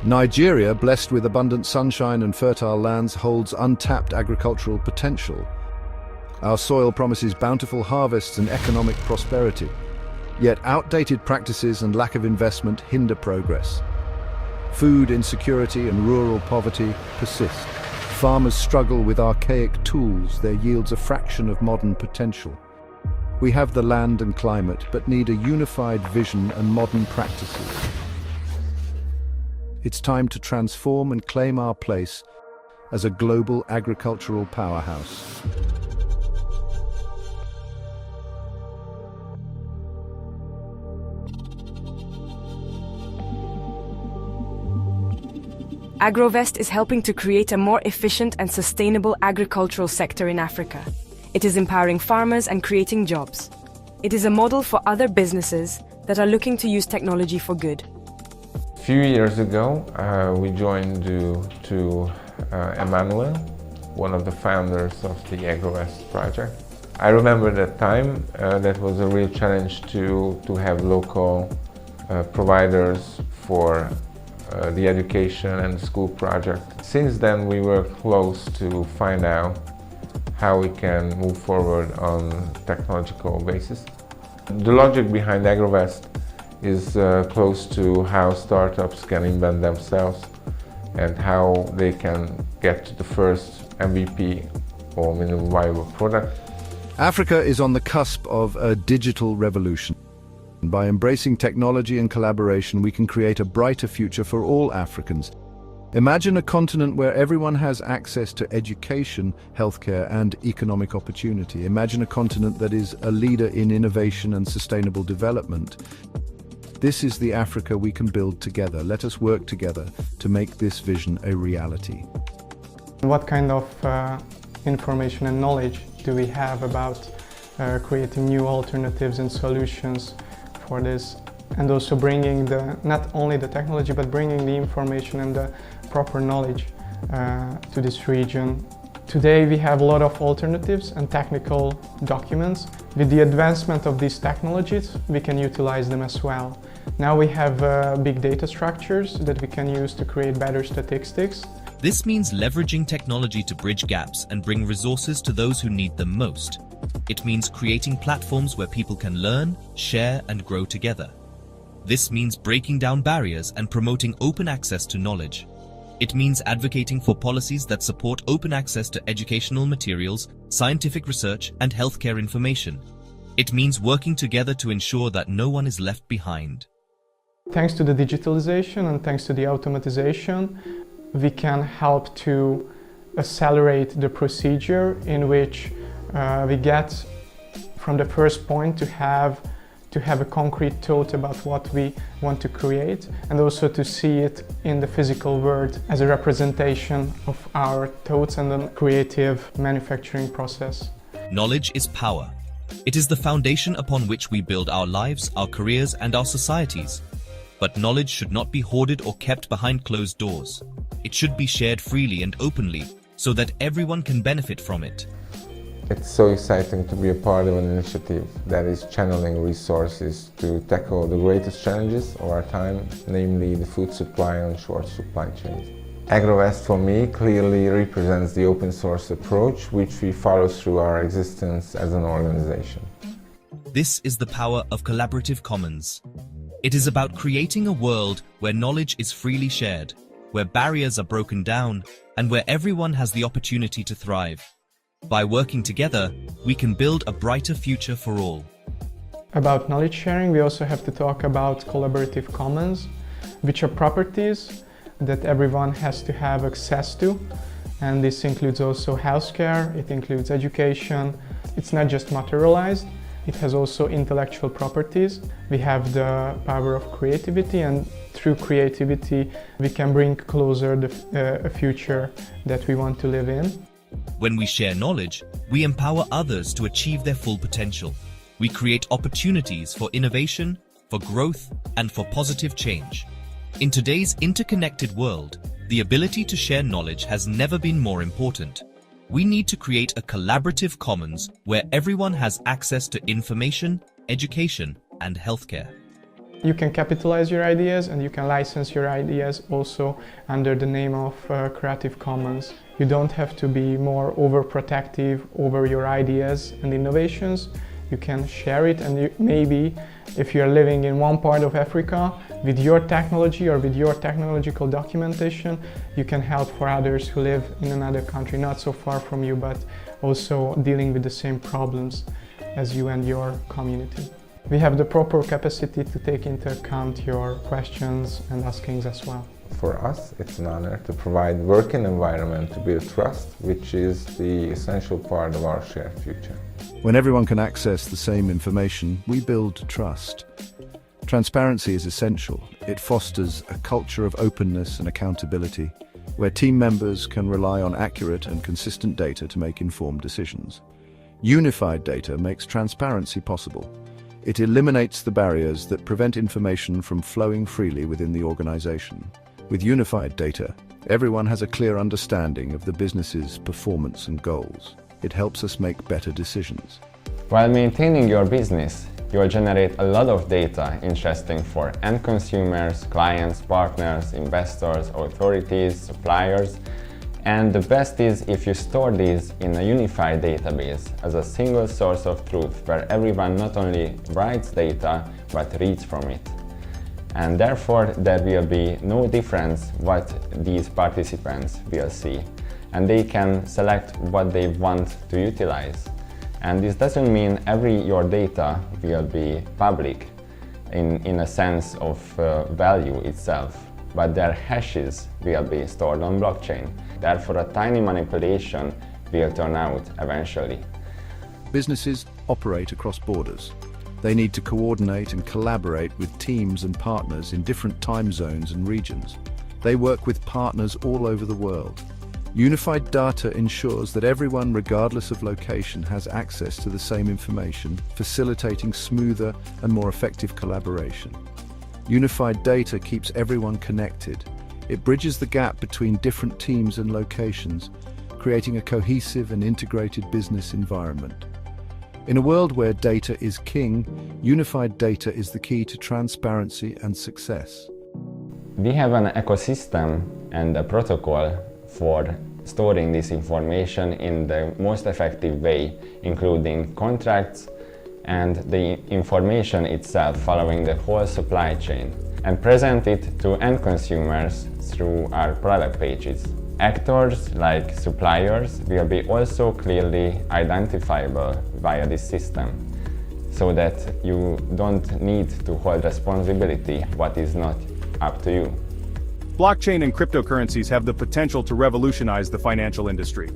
Nigeria, blessed with abundant sunshine and fertile lands, holds untapped agricultural potential. Our soil promises bountiful harvests and economic prosperity. Yet outdated practices and lack of investment hinder progress. Food insecurity and rural poverty persist. Farmers struggle with archaic tools, their yields a fraction of modern potential. We have the land and climate, but need a unified vision and modern practices. It's time to transform and claim our place as a global agricultural powerhouse. AgroVest is helping to create a more efficient and sustainable agricultural sector in Africa. It is empowering farmers and creating jobs. It is a model for other businesses that are looking to use technology for good. A few years ago, we joined to Emmanuel, one of the founders of the AgroVest project. I remember that time, that was a real challenge to have local providers for the education and school project. Since then, we were close to find out how we can move forward on technological basis. The logic behind AgroVest is close to how startups can invent themselves and how they can get to the first MVP or minimum viable product. Africa is on the cusp of a digital revolution. By embracing technology and collaboration, we can create a brighter future for all Africans. Imagine a continent where everyone has access to education, healthcare, and economic opportunity. Imagine a continent that is a leader in innovation and sustainable development. This is the Africa we can build together. Let us work together to make this vision a reality. What kind of information and knowledge do we have about creating new alternatives and solutions for this, and also bringing not only the technology but bringing the information and the proper knowledge to this region. Today we have a lot of alternatives and technical documents. With the advancement of these technologies, we can utilize them as well. Now we have big data structures that we can use to create better statistics. This means leveraging technology to bridge gaps and bring resources to those who need them most. It means creating platforms where people can learn, share, and grow together. This means breaking down barriers and promoting open access to knowledge. It means advocating for policies that support open access to educational materials, scientific research, and healthcare information. It means working together to ensure that no one is left behind. Thanks to the digitalization and thanks to the automatization, we can help to accelerate the procedure in which we get from the first point to have a concrete thought about what we want to create, and also to see it in the physical world as a representation of our thoughts and the creative manufacturing process. Knowledge is power. It is the foundation upon which we build our lives, our careers, and our societies. But knowledge should not be hoarded or kept behind closed doors. It should be shared freely and openly so that everyone can benefit from it. It's so exciting to be a part of an initiative that is channeling resources to tackle the greatest challenges of our time, namely the food supply and short supply chains. AgroVest for me clearly represents the open source approach which we follow through our existence as an organization. This is the power of collaborative commons. It is about creating a world where knowledge is freely shared, where barriers are broken down, and where everyone has the opportunity to thrive. By working together, we can build a brighter future for all. About knowledge sharing, we also have to talk about collaborative commons, which are properties that everyone has to have access to. And this includes also healthcare, it includes education. It's not just materialized, it has also intellectual properties. We have the power of creativity, and through creativity we can bring closer a future that we want to live in. When we share knowledge, we empower others to achieve their full potential. We create opportunities for innovation, for growth, and for positive change. In today's interconnected world, the ability to share knowledge has never been more important. We need to create a collaborative commons where everyone has access to information, education, and healthcare. You can capitalize your ideas and you can license your ideas also under the name of Creative Commons. You don't have to be more overprotective over your ideas and innovations. You can share it, and maybe if you're living in one part of Africa with your technology or with your technological documentation, you can help for others who live in another country not so far from you, but also dealing with the same problems as you and your community. We have the proper capacity to take into account your questions and askings as well. For us, it's an honor to provide working environment to build trust, which is the essential part of our shared future. When everyone can access the same information, we build trust. Transparency is essential. It fosters a culture of openness and accountability, where team members can rely on accurate and consistent data to make informed decisions. Unified data makes transparency possible. It eliminates the barriers that prevent information from flowing freely within the organization. With unified data, everyone has a clear understanding of the business's performance and goals. It helps us make better decisions. While maintaining your business, you'll generate a lot of data interesting for end consumers, clients, partners, investors, authorities, suppliers. And the best is if you store these in a unified database as a single source of truth where everyone not only writes data but reads from it. And therefore there will be no difference what these participants will see. And they can select what they want to utilize. And this doesn't mean your data will be public in a sense of value itself, but their hashes will be stored on blockchain. Therefore, a tiny manipulation will turn out eventually. Businesses operate across borders. They need to coordinate and collaborate with teams and partners in different time zones and regions. They work with partners all over the world. Unified data ensures that everyone, regardless of location, has access to the same information, facilitating smoother and more effective collaboration. Unified data keeps everyone connected. It bridges the gap between different teams and locations, creating a cohesive and integrated business environment. In a world where data is king, unified data is the key to transparency and success. We have an ecosystem and a protocol for storing this information in the most effective way, including contracts and the information itself following the whole supply chain, and present it to end consumers through our product pages. Actors like suppliers will be also clearly identifiable via this system, so that you don't need to hold responsibility what is not up to you. Blockchain and cryptocurrencies have the potential to revolutionize the financial industry.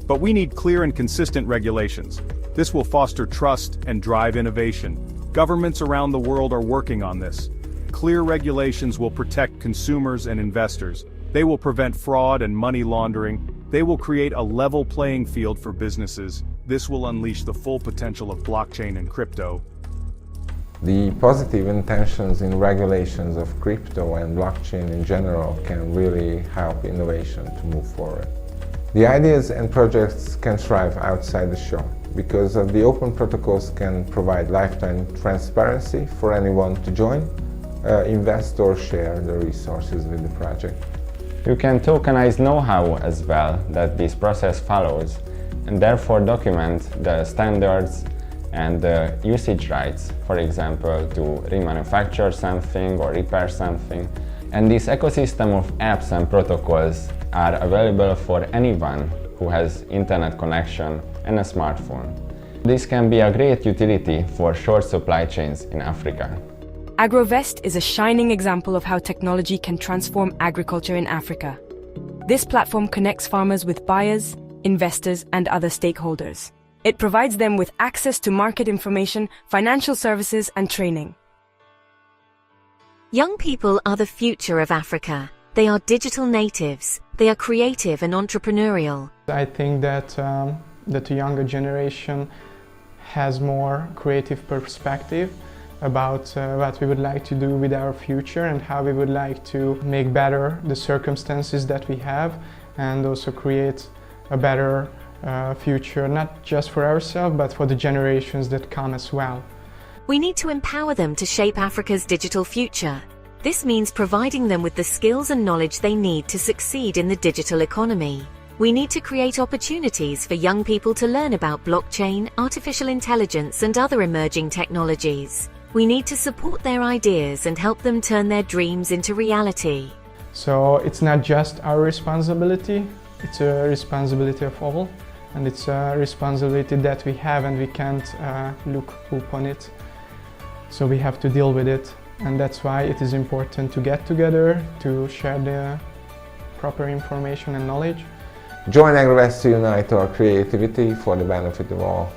But we need clear and consistent regulations. This will foster trust and drive innovation. Governments around the world are working on this. Clear regulations will protect consumers and investors. They will prevent fraud and money laundering. They will create a level playing field for businesses. This will unleash the full potential of blockchain and crypto. The positive intentions in regulations of crypto and blockchain in general can really help innovation to move forward. The ideas and projects can thrive outside the show because of the open protocols can provide lifetime transparency for anyone to join, invest or share the resources with the project. You can tokenize know-how as well that this process follows, and therefore document the standards and the usage rights, for example, to remanufacture something or repair something. And this ecosystem of apps and protocols are available for anyone who has internet connection and a smartphone. This can be a great utility for short supply chains in Africa. AgroVest is a shining example of how technology can transform agriculture in Africa. This platform connects farmers with buyers, investors, and other stakeholders. It provides them with access to market information, financial services, and training. Young people are the future of Africa. They are digital natives. They are creative and entrepreneurial. I think that the younger generation has more creative perspective about what we would like to do with our future and how we would like to make better the circumstances that we have and also create a better future, not just for ourselves, but for the generations that come as well. We need to empower them to shape Africa's digital future. This means providing them with the skills and knowledge they need to succeed in the digital economy. We need to create opportunities for young people to learn about blockchain, artificial intelligence, and other emerging technologies. We need to support their ideas and help them turn their dreams into reality. So it's not just our responsibility, it's a responsibility of all, and it's a responsibility that we have and we can't look upon it. So we have to deal with it, and that's why it is important to get together, to share the proper information and knowledge. Join AgroVest to unite our creativity for the benefit of all.